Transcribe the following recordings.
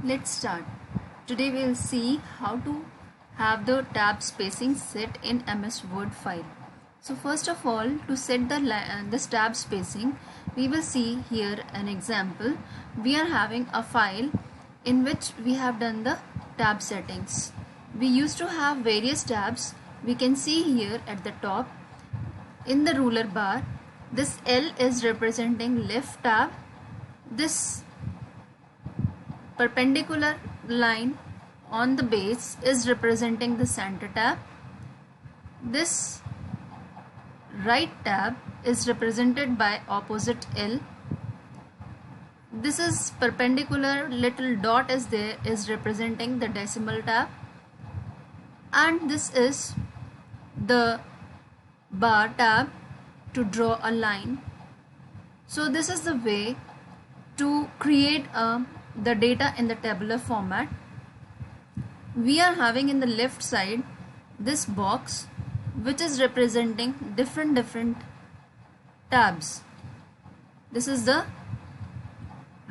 Let's start. Today we'll see how to have the tab spacing set in MS Word file. So first of all, to set this tab spacing, we will see here an example. We are having a file in which we have done the tab settings. We used to have various tabs. We can see here at the top in the ruler bar, this L is representing left tab. This perpendicular line on the base is representing the center tab. This right tab is represented by opposite L. This is perpendicular little dot is there is representing the decimal tab, and this is the bar tab to draw a line. So this is the way to create the data in the tabular format. We are having in the left side this box which is representing different tabs. This is the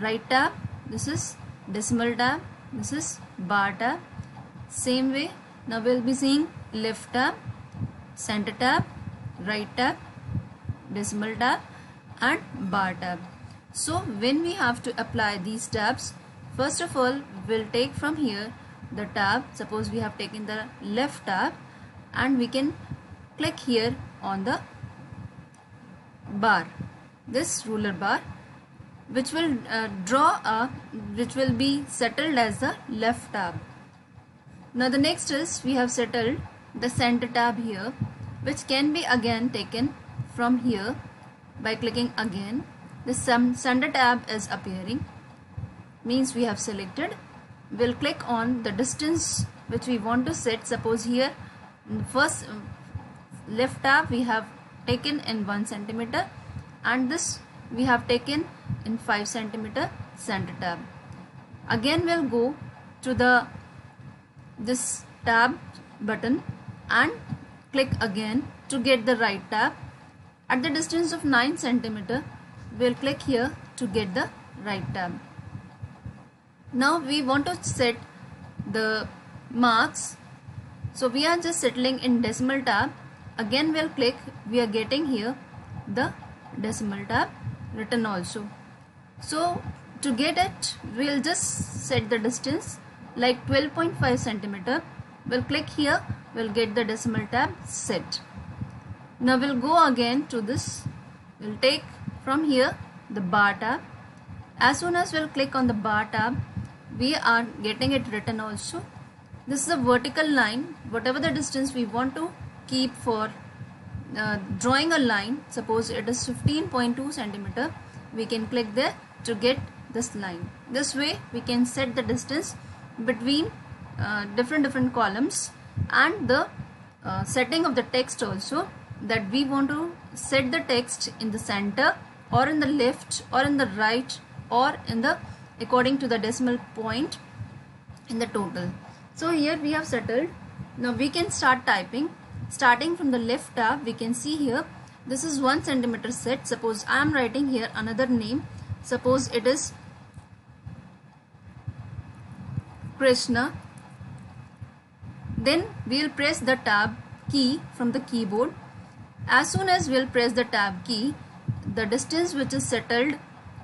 right tab, this is decimal tab, this is bar tab. Same way, now we'll be seeing left tab, center tab, right tab, decimal tab and bar tab. So when we have to apply these tabs, first of all we'll take from here the tab. Suppose we have taken the left tab and we can click here on the bar, this ruler bar, which will which will be settled as the left tab. Now the next is we have settled the center tab here, which can be again taken from here by clicking again. The center tab is appearing, means we have selected. We'll click on the distance which we want to set. Suppose here first left tab we have taken in 1 centimeter and this we have taken in 5 centimeter center tab. Again we'll go to this tab button and click again to get the right tab. At the distance of 9 centimeter we'll click here to get the right tab. Now we want to set the marks, so we are just settling in decimal tab. Again we'll click, we are getting here the decimal tab written also. So to get it, we'll just set the distance like 12.5 centimeter. We'll click here, we'll get the decimal tab set. Now we'll go again to this, we'll take from here the bar tab. As soon as we'll click on the bar tab, we are getting it written also. This is a vertical line, whatever the distance we want to keep for drawing a line. Suppose it is 15.2 centimeter, we can click there to get this line. This way we can set the distance between different columns, and the setting of the text also, that we want to set the text in the center or in the left or in the right or in the according to the decimal point in the total. So here we have settled. Now we can start typing. Starting from the left tab, we can see here this is 1 centimeter set. Suppose I am writing here another name. Suppose it is Krishna. Then we will press the tab key from the keyboard. As soon as we'll press the tab key, the distance which is settled,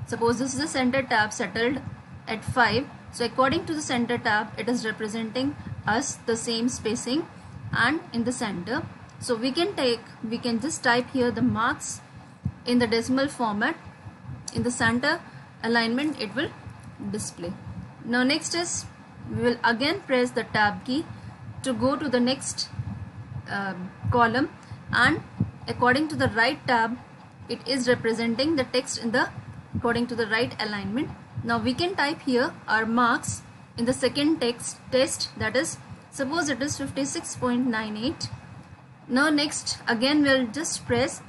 suppose this is the center tab settled at 5. So according to the center tab, it is representing us the same spacing and in the center. So we can just type here the marks in the decimal format. In the center alignment it will display. Now next is we will again press the tab key to go to the next column, and according to the right tab it is representing the text in the according to the right alignment. Now we can type here our marks in the second test, that is suppose it is 56.98. Now next again we'll just press